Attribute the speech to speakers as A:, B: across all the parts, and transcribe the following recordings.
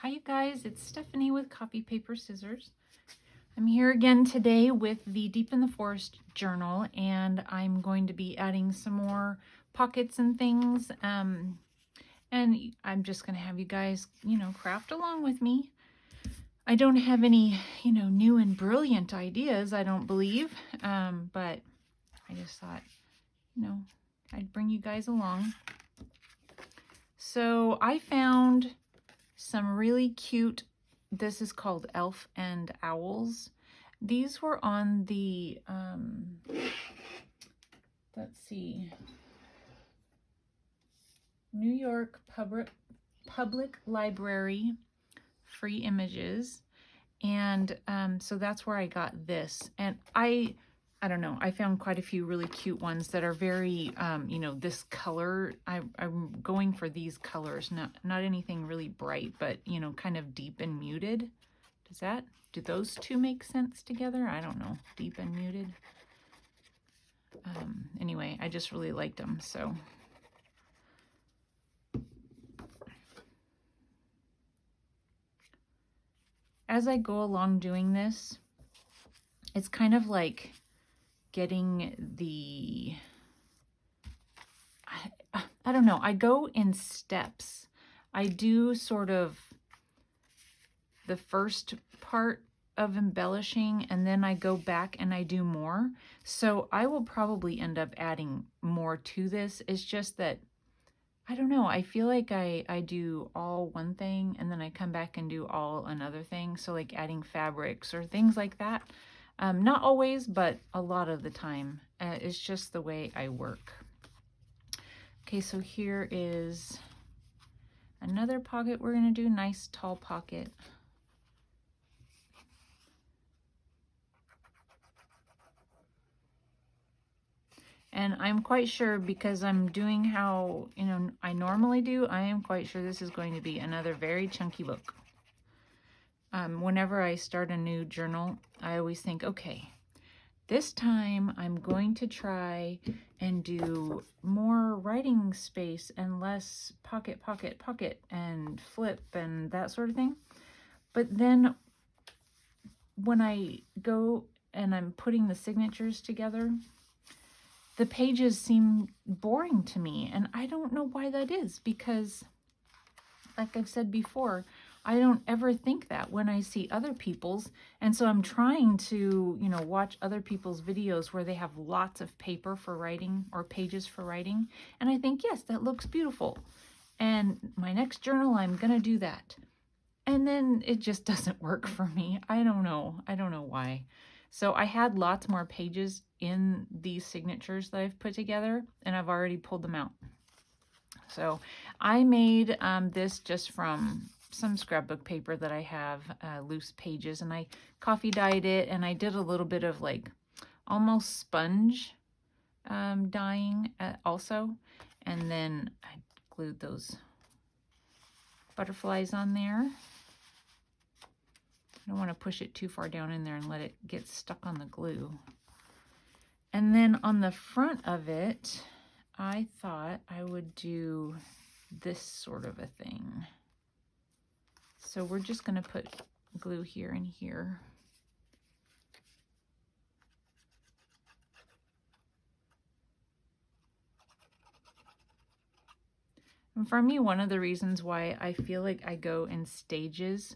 A: Hi you guys, it's Stephanie with Copy Paper Scissors. I'm here again today with the Deep in the Forest journal, and I'm going to be adding some more pockets and things, and I'm just going to have you guys, craft along with me. I don't have any, new and brilliant ideas, I don't believe, but I just thought, I'd bring you guys along. So I found some really cute, this is called Elf and Owls. These were on the, let's see, New York Public Library free images. And so that's where I got this. And I don't know, I found quite a few really cute ones that are very, this color. I'm going for these colors, not anything really bright, but, kind of deep and muted. Do those two make sense together? I don't know, deep and muted. Anyway, I just really liked them, so. As I go along doing this, it's kind of like getting the, I don't know, I go in steps. I do sort of the first part of embellishing, and then I go back and I do more. So I will probably end up adding more to this. It's just that, I don't know, I feel like I do all one thing and then I come back and do all another thing. So like adding fabrics or things like that. Not always, but a lot of the time. It's just the way I work. Okay, so here is another pocket we're going to do. Nice tall pocket. And I'm quite sure, because I'm doing how, I normally do, I am quite sure this is going to be another very chunky book. Whenever I start a new journal, I always think, okay, this time I'm going to try and do more writing space and less pocket, pocket, pocket, and flip and that sort of thing. But then when I go and I'm putting the signatures together, the pages seem boring to me, and I don't know why that is, because like I've said before, I don't ever think that when I see other people's. And so I'm trying to, watch other people's videos where they have lots of paper for writing or pages for writing. And I think, yes, that looks beautiful. And my next journal, I'm going to do that. And then it just doesn't work for me. I don't know. I don't know why. So I had lots more pages in these signatures that I've put together, and I've already pulled them out. So I made this just from some scrapbook paper that I have, loose pages, and I coffee dyed it, and I did a little bit of like almost sponge dyeing also, and then I glued those butterflies on there. I don't want to push it too far down in there and let it get stuck on the glue. And then on the front of it, I thought I would do this sort of a thing. So we're just going to put glue here and here. And for me, one of the reasons why I feel like I go in stages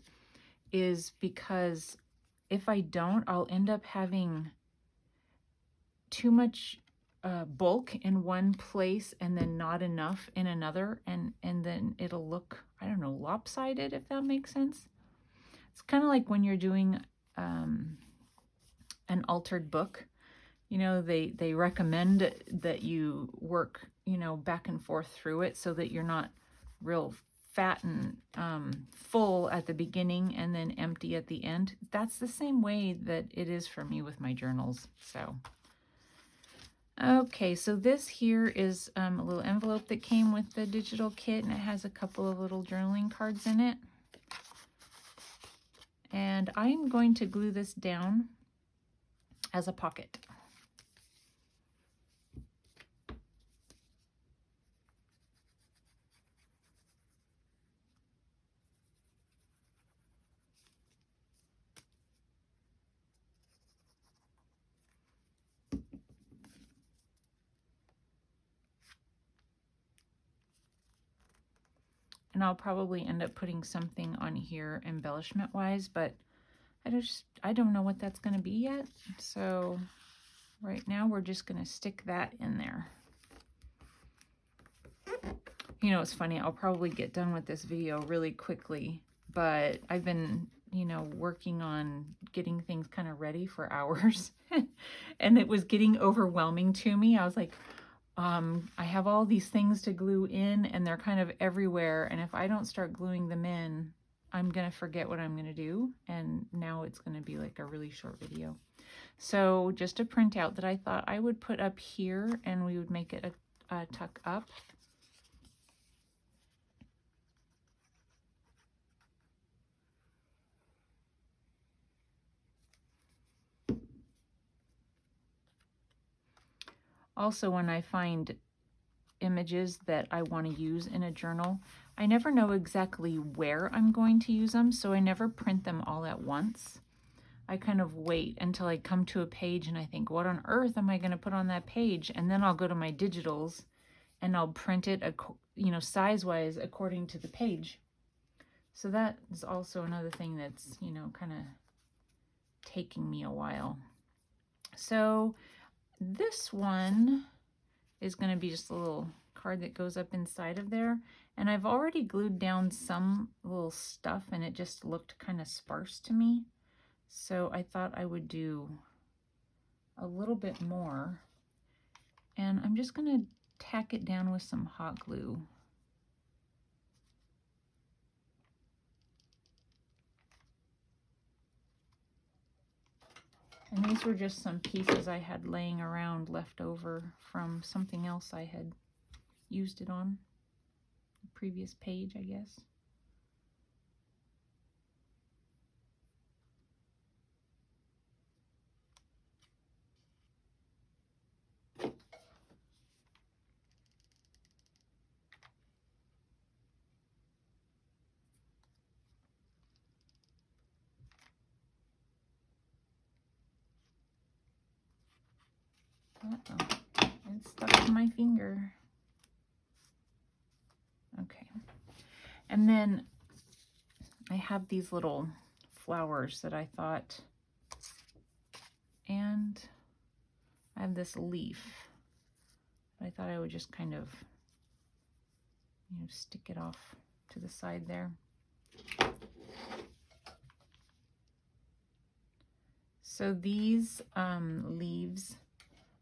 A: is because if I don't, I'll end up having too much bulk in one place and then not enough in another, and then it'll look, I don't know, lopsided, if that makes sense. It's kind of like when you're doing an altered book. They recommend that you work, back and forth through it so that you're not real fat and full at the beginning and then empty at the end. That's the same way that it is for me with my journals. So, okay, so this here is a little envelope that came with the digital kit, and it has a couple of little journaling cards in it. And I'm going to glue this down as a pocket. And I'll probably end up putting something on here embellishment wise, but I don't know what that's going to be yet. So right now we're just going to stick that in there. You know, it's funny, I'll probably get done with this video really quickly, but I've been, you know, working on getting things kind of ready for hours. And it was getting overwhelming to me. I was like, I have all these things to glue in and they're kind of everywhere. And if I don't start gluing them in, I'm going to forget what I'm going to do. And now it's going to be like a really short video. So just a printout that I thought I would put up here and we would make it a tuck up. Also, when I find images that I want to use in a journal, I never know exactly where I'm going to use them, so I never print them all at once. I kind of wait until I come to a page and I think, what on earth am I going to put on that page? And then I'll go to my digitals and I'll print it, you know, size-wise according to the page. So that is also another thing that's, you know, kind of taking me a while. So this one is going to be just a little card that goes up inside of there. And I've already glued down some little stuff and it just looked kind of sparse to me. So I thought I would do a little bit more. And I'm just going to tack it down with some hot glue. And these were just some pieces I had laying around left over from something else I had used it on. The previous page, I guess. Uh-oh, it's stuck to my finger. Okay. And then I have these little flowers that I thought, and I have this leaf. I thought I would just kind of, you know, stick it off to the side there. So these leaves,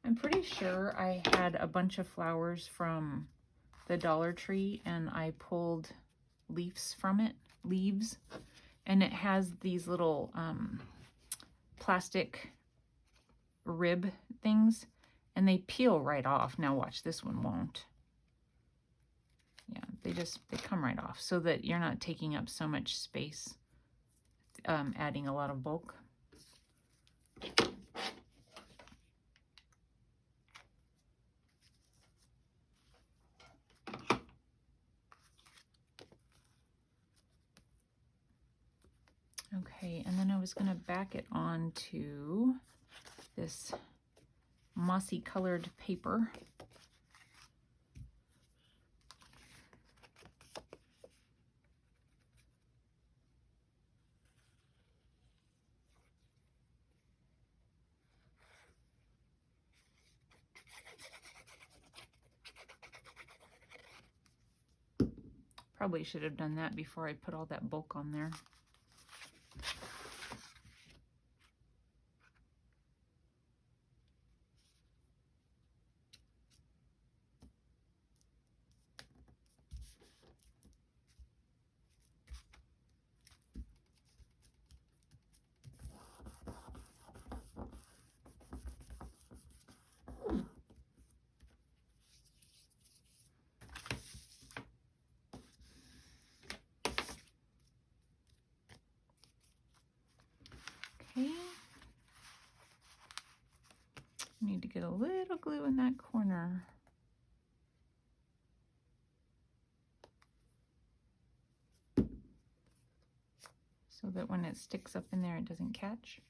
A: I'm pretty sure I had a bunch of flowers from the Dollar Tree and I pulled leaves from it, and it has these little plastic rib things and they peel right off. Now watch, this one won't. Yeah, they come right off so that you're not taking up so much space, adding a lot of bulk. Okay, and then I was going to back it onto this mossy colored paper. Probably should have done that before I put all that bulk on there. Okay. Need to get a little glue in that corner. So that when it sticks up in there, it doesn't catch.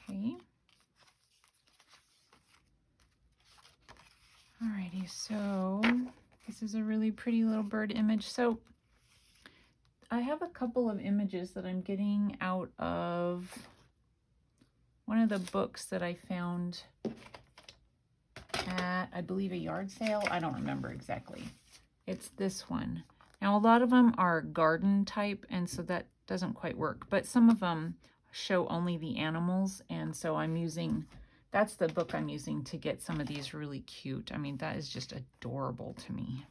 A: Okay. Alrighty, so this is a really pretty little bird image. So I have a couple of images that I'm getting out of one of the books that I found at, I believe, a yard sale. I don't remember exactly. It's this one. Now, a lot of them are garden type, and so that doesn't quite work. But some of them show only the animals, and so I'm using, that's the book I'm using to get some of these really cute. I mean, that is just adorable to me.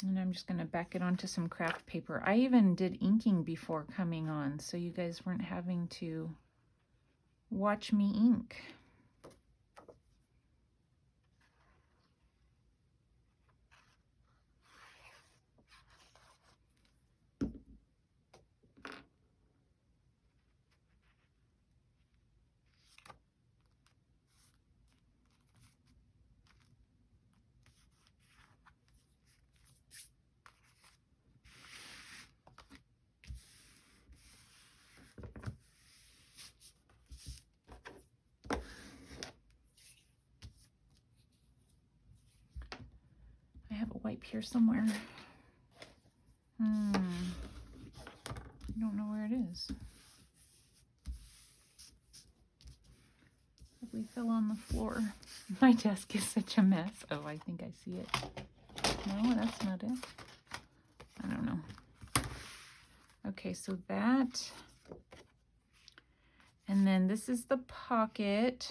A: And I'm just going to back it onto some craft paper. I even did inking before coming on, so you guys weren't having to watch me ink. I have a wipe here somewhere. I don't know where it is. Probably fell on the floor. My desk is such a mess. Oh, I think I see it. No, that's not it. I don't know. Okay, so that. And then this is the pocket.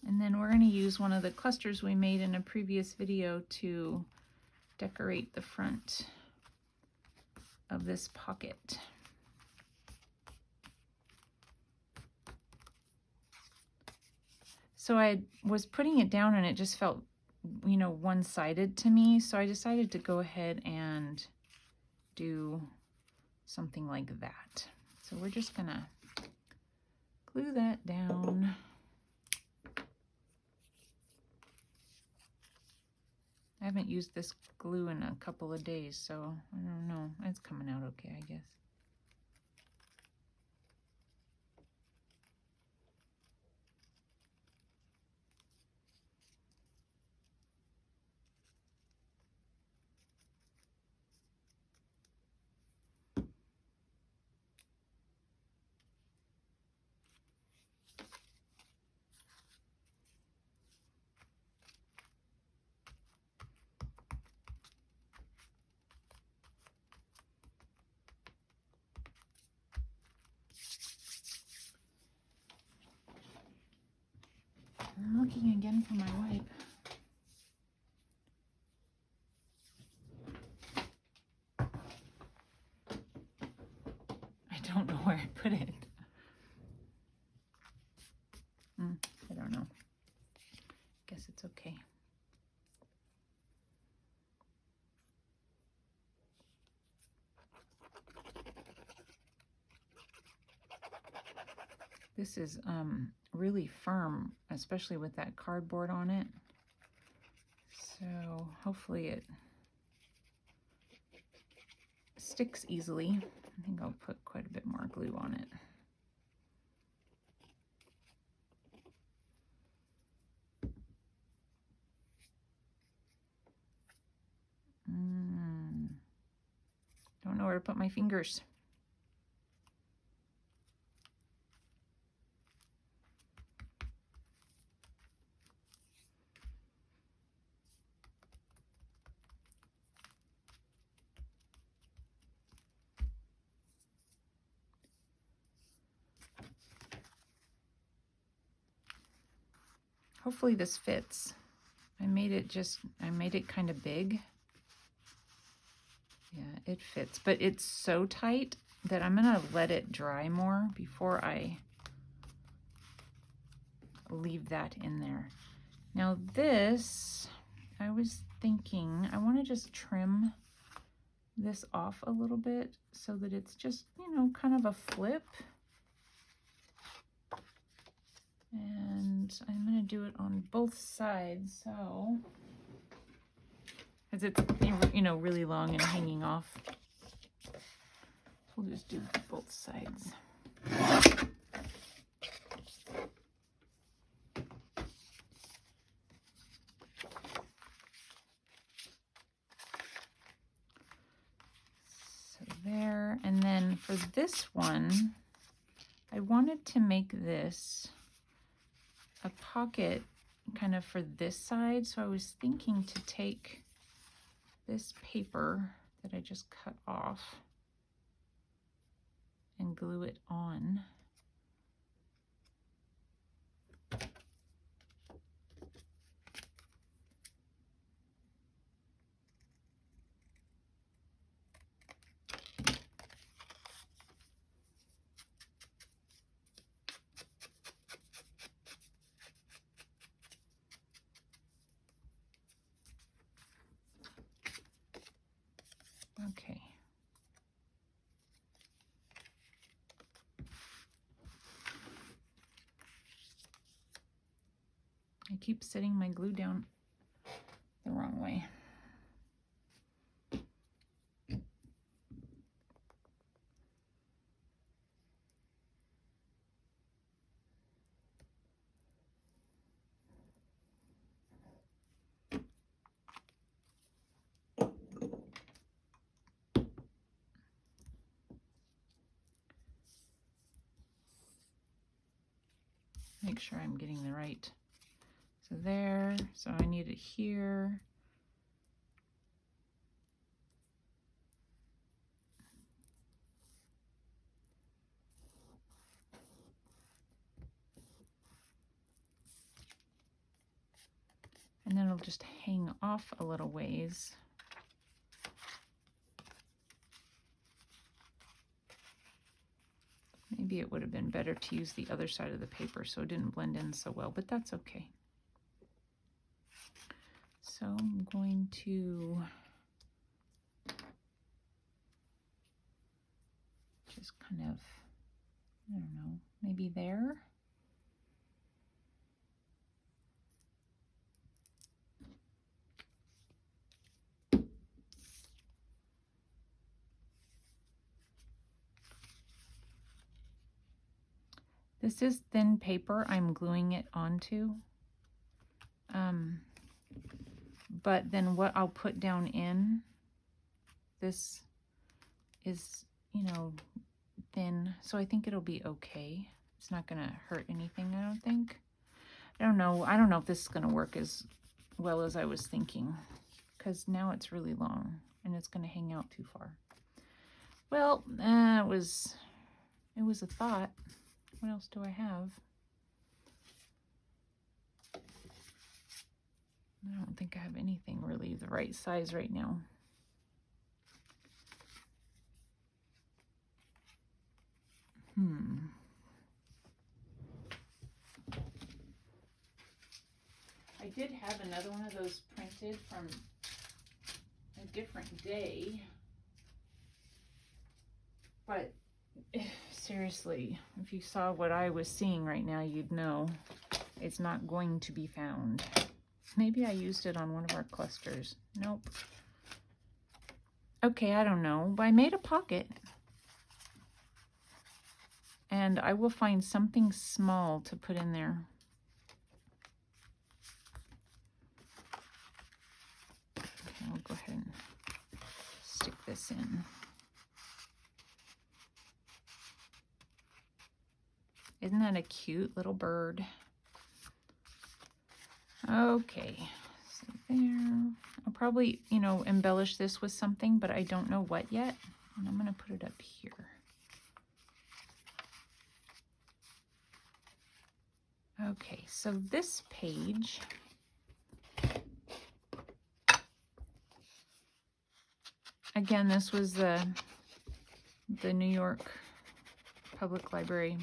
A: And then we're going to use one of the clusters we made in a previous video to decorate the front of this pocket. So I was putting it down and it just felt, you know, one-sided to me. So I decided to go ahead and do something like that. So we're just going to glue that down. I haven't used this glue in a couple of days, so I don't know. It's coming out okay, I guess. I'm looking again for my wipe. I don't know where I put it. I don't know. Guess it's okay. This is really firm, especially with that cardboard on it. So hopefully it sticks easily. I think I'll put quite a bit more glue on it. Don't know where to put my fingers. Hopefully this fits. I made it kind of big. Yeah, it fits, but it's so tight that I'm gonna let it dry more before I leave that in there. Now this, I was thinking, I wanna just trim this off a little bit so that it's just, you know, kind of a flip. And I'm gonna do it on both sides, so, as it's, you know, really long and hanging off. We'll just do both sides. So there, and then for this one, I wanted to make this a pocket kind of for this side. So I was thinking to take this paper that I just cut off and glue it on. Okay. I keep setting my glue down the wrong way. Make sure I'm getting the right. So there, so I need it here. And then it'll just hang off a little ways. Maybe it would have been better to use the other side of the paper so it didn't blend in so well, but that's okay. So I'm going to just kind of, I don't know, maybe there. This is thin paper I'm gluing it onto. But then what I'll put down in, this is, you know, thin, so I think it'll be okay. It's not gonna hurt anything, I don't think. I don't know if this is gonna work as well as I was thinking, because now it's really long and it's gonna hang out too far. Well, it was a thought. What else do I have? I don't think I have anything really the right size right now. I did have another one of those printed from a different day, but seriously, if you saw what I was seeing right now, you'd know it's not going to be found. Maybe I used it on one of our clusters. Nope. Okay, I don't know, but I made a pocket. And I will find something small to put in there. Okay, I'll go ahead and stick this in. Isn't that a cute little bird? Okay, so there. I'll probably, you know, embellish this with something, but I don't know what yet. And I'm gonna put it up here. Okay, so this page, again, this was the the New York Public Library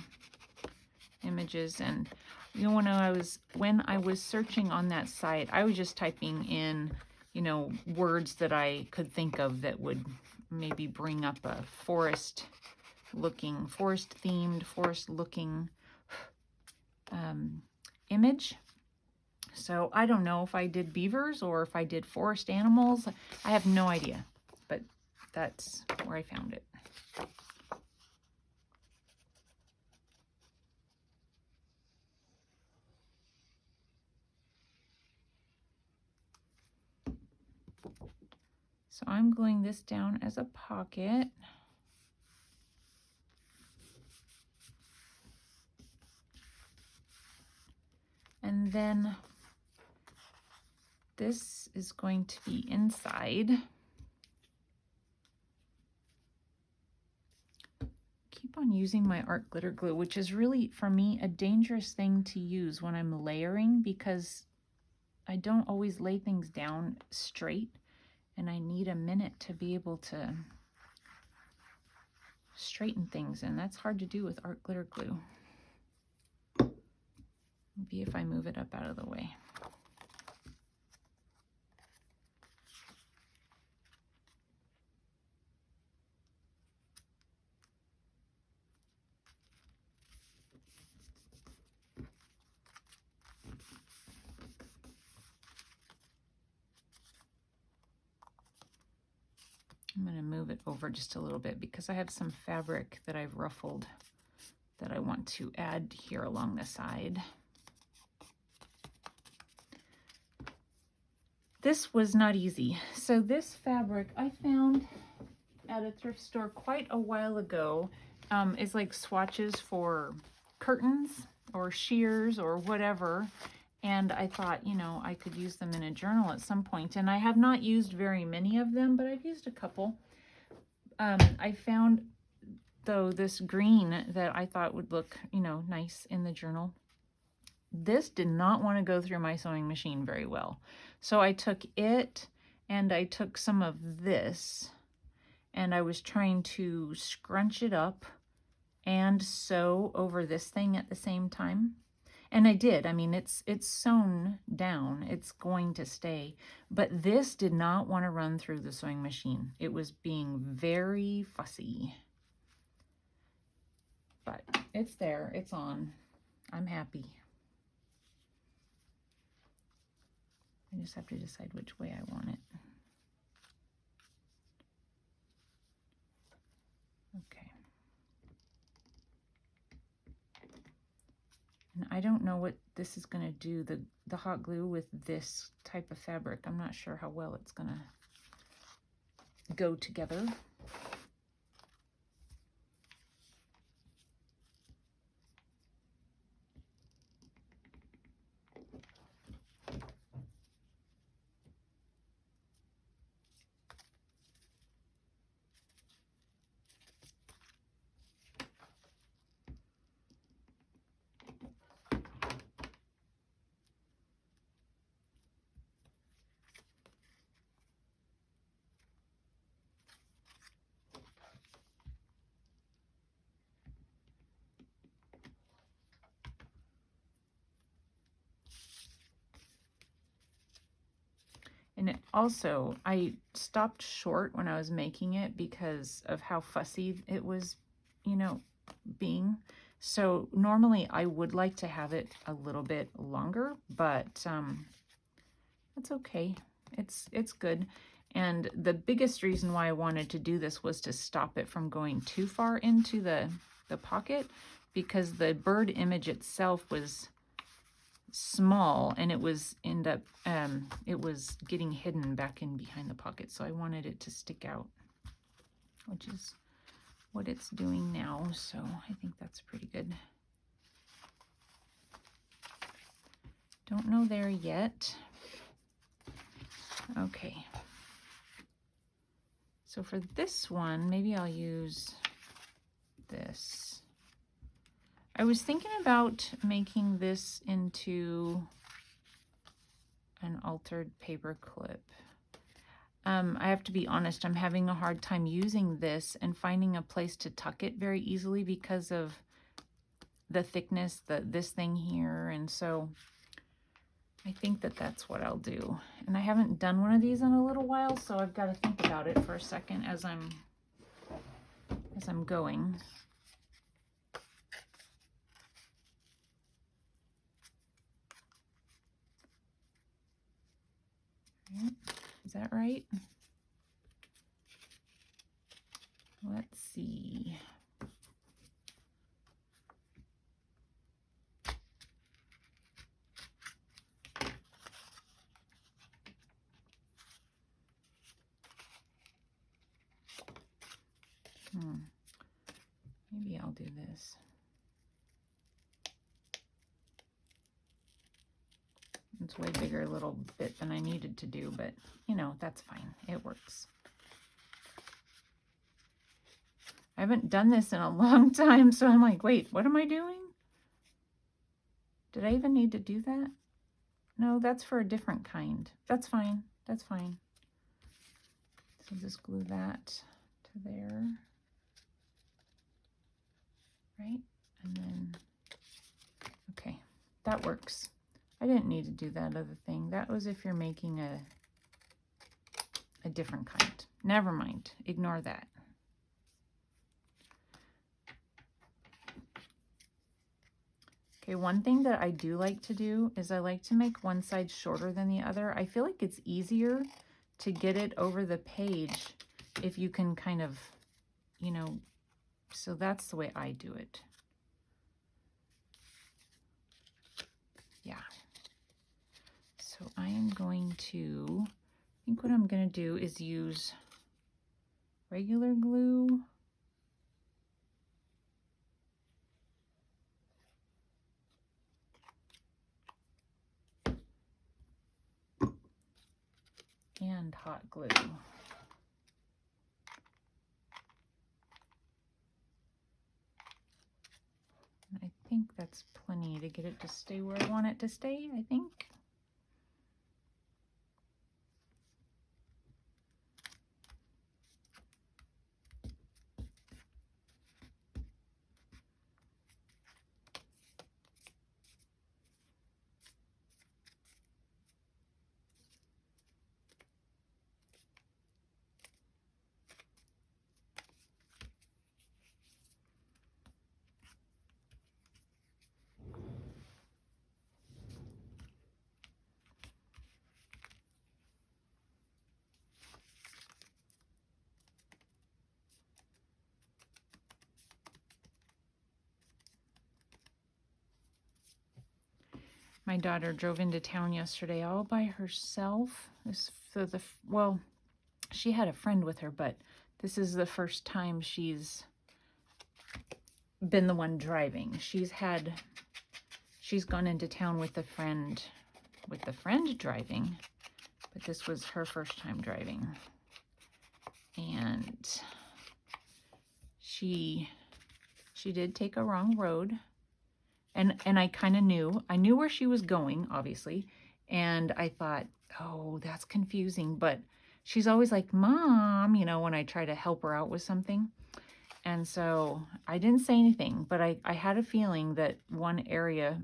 A: images. And you know, when I was searching on that site, I was just typing in, you know, words that I could think of that would maybe bring up a forest themed, forest looking image. So I don't know if I did beavers or if I did forest animals. I have no idea, but that's where I found it. So I'm gluing this down as a pocket. And then this is going to be inside. Keep on using my art glitter glue, which is really, for me, a dangerous thing to use when I'm layering because I don't always lay things down straight and I need a minute to be able to straighten things, and that's hard to do with art glitter glue. Maybe if I move it up out of the way. I'm going to move it over just a little bit because I have some fabric that I've ruffled that I want to add here along the side. This was not easy. So this fabric I found at a thrift store quite a while ago. It's like swatches for curtains or shears or whatever. And I thought, you know, I could use them in a journal at some point. And I have not used very many of them, but I've used a couple. I found, though, this green that I thought would look, you know, nice in the journal. This did not want to go through my sewing machine very well. So I took it and I took some of this and I was trying to scrunch it up and sew over this thing at the same time. And I did. I mean, it's sewn down. It's going to stay. But this did not want to run through the sewing machine. It was being very fussy. But it's there. It's on. I'm happy. I just have to decide which way I want it. Okay. And I don't know what this is going to do, the hot glue with this type of fabric. I'm not sure how well it's going to go together. And it also, I stopped short when I was making it because of how fussy it was, you know, being. So normally I would like to have it a little bit longer, but that's okay. It's good. And the biggest reason why I wanted to do this was to stop it from going too far into the pocket, because the bird image itself was small and it was it was getting hidden back in behind the pocket, so I wanted it to stick out, which is what it's doing now. So I think that's pretty good. Don't know there yet. Okay, so for this one, maybe I'll use this. I was thinking about making this into an altered paper clip. I have to be honest, I'm having a hard time using this and finding a place to tuck it very easily because of the thickness, this thing here. And so I think that that's what I'll do. And I haven't done one of these in a little while, so I've got to think about it for a second as I'm going. Is that right? Let's see. Maybe I'll do this. It's way bigger a little bit than I needed to do, but you know, that's fine. It works. I haven't done this in a long time, so I'm like, wait, what am I doing? Did I even need to do that? No, that's for a different kind. That's fine. That's fine. So just glue that to there. Right? And then, okay, that works. I didn't need to do that other thing. That was if you're making a different kind. Never mind. Ignore that. Okay, one thing that I do like to do is I like to make one side shorter than the other. I feel like it's easier to get it over the page if you can kind of, you know, so that's the way I do it. Yeah. So I am going to, I think what I'm going to do is use regular glue. And hot glue. I think that's plenty to get it to stay where I want it to stay, I think. My daughter drove into town yesterday all by herself. Well, she had a friend with her, but this is the first time she's been the one driving. She's gone into town with the friend driving, but this was her first time driving. And she did take a wrong road. And I kind of knew where she was going, obviously. And I thought, oh, that's confusing. But she's always like, Mom, you know, when I try to help her out with something. And so I didn't say anything, but I had a feeling that one area,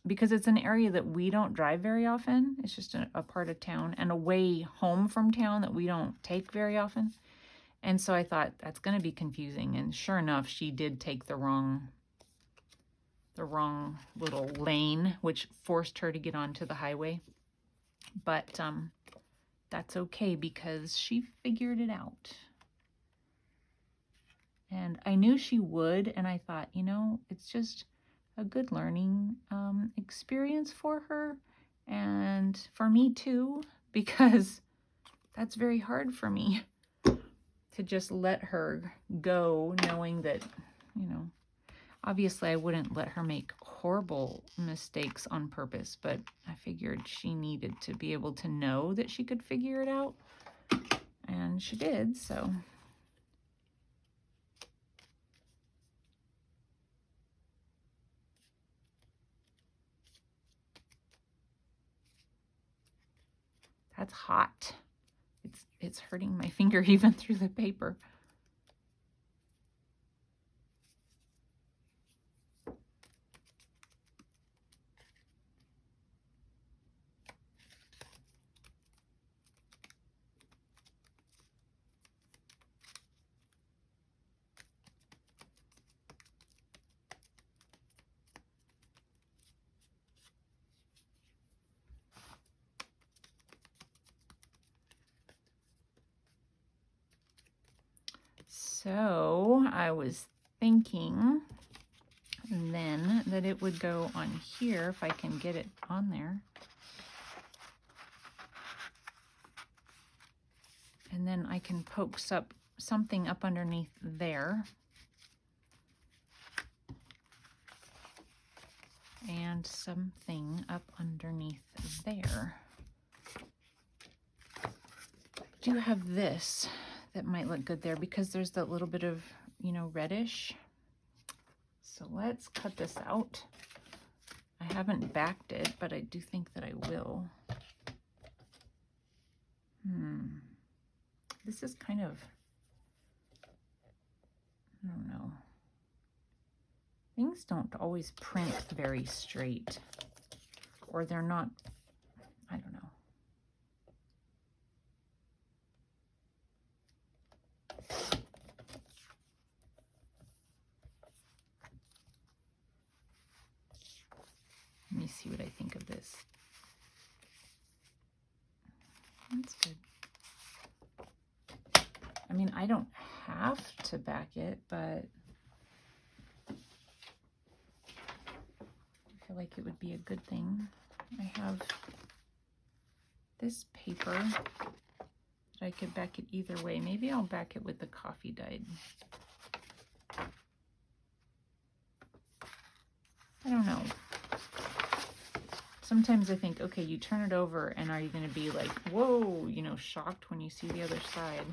A: because it's an area that we don't drive very often. It's just a part of town and a way home from town that we don't take very often. And so I thought that's going to be confusing. And sure enough, she did take the wrong little lane, which forced her to get onto the highway. But that's okay because she figured it out. And I knew she would, and I thought, you know, it's just a good learning experience for her and for me too, because that's very hard for me to just let her go knowing that, you know, obviously, I wouldn't let her make horrible mistakes on purpose, but I figured she needed to be able to know that she could figure it out, and she did, so. That's hot. It's hurting my finger even through the paper. So I was thinking then that it would go on here if I can get it on there. And then I can poke something up underneath there. And something up underneath there. I do have this that might look good there because there's that little bit of, you know, reddish. So let's cut this out. I haven't backed it, but I do think that I will. This is kind of, I don't know. Things don't always print very straight, or they're not, I don't know. Let me see what I think of this. That's good. I mean, I don't have to back it, but I feel like it would be a good thing. I have this paper that I could back it either way. Maybe I'll back it with the coffee dyed. I don't know. Sometimes I think, okay, you turn it over and are you going to be like, whoa, you know, shocked when you see the other side?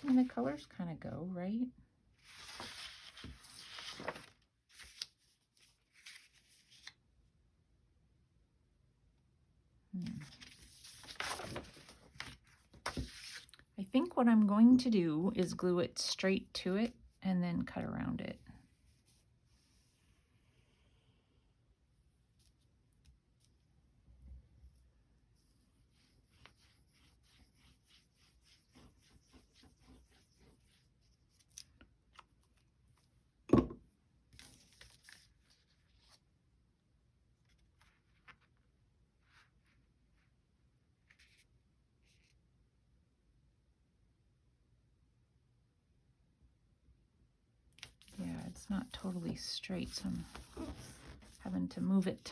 A: And the colors kind of go, right? I think what I'm going to do is glue it straight to it and then cut around it. Yeah, it's not totally straight, so I'm having to move it.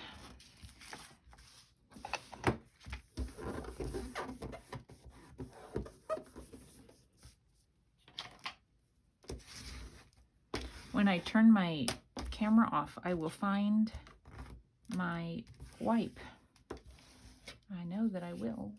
A: When I turn my camera off, I will find my wipe. I know that I will.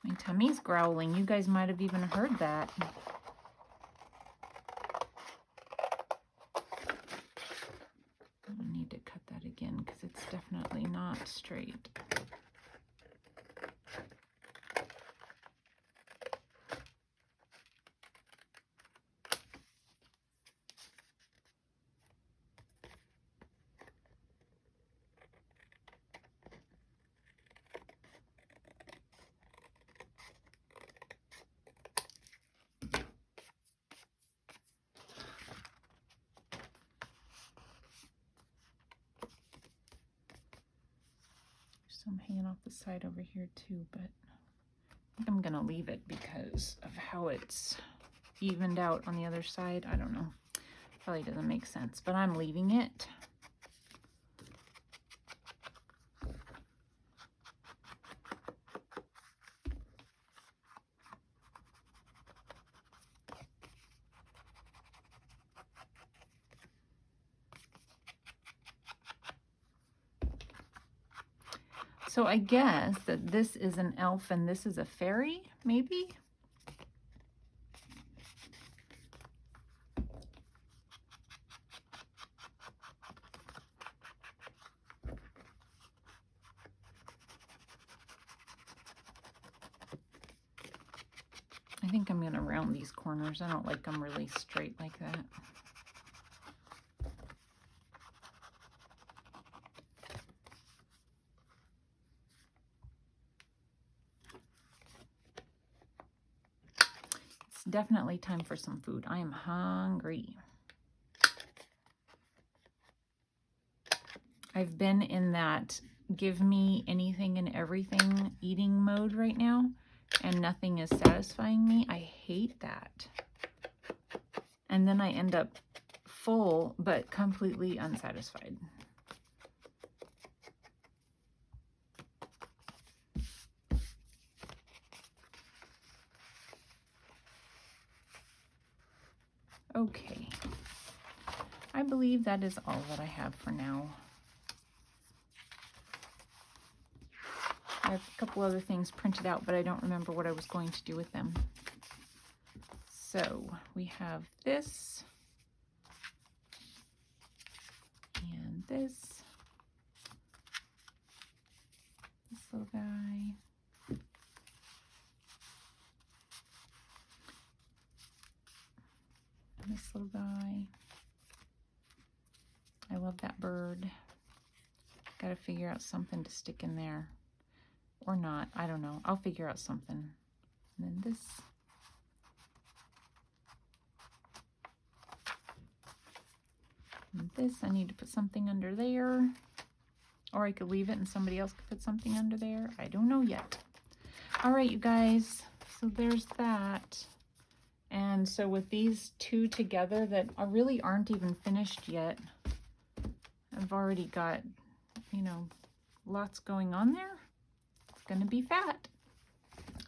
A: My tummy's growling. You guys might have even heard that. I need to cut that again because it's definitely not straight. Some hanging off the side over here too, but I think I'm gonna leave it because of how it's evened out on the other side. I don't know. Probably doesn't make sense, but I'm leaving it. So I guess that this is an elf and this is a fairy, maybe? I think I'm going to round these corners. I don't like them really straight like that. It's definitely time for some food. I am hungry. I've been in that give me anything and everything eating mode right now, and nothing is satisfying me. I hate that. And then I end up full, but completely unsatisfied. Okay. I believe that is all that I have for now. I have a couple other things printed out, but I don't remember what I was going to do with them. So we have this and this little guy. And this little guy. I love that bird. Got to figure out something to stick in there. Or not. I don't know. I'll figure out something. And then this. And this, I need to put something under there. Or I could leave it and somebody else could put something under there. I don't know yet. All right, you guys. So there's that. And so with these two together that really aren't even finished yet, I've already got, you know, lots going on there. It's going to be fat.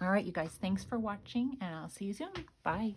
A: All right, you guys, thanks for watching, and I'll see you soon. Bye.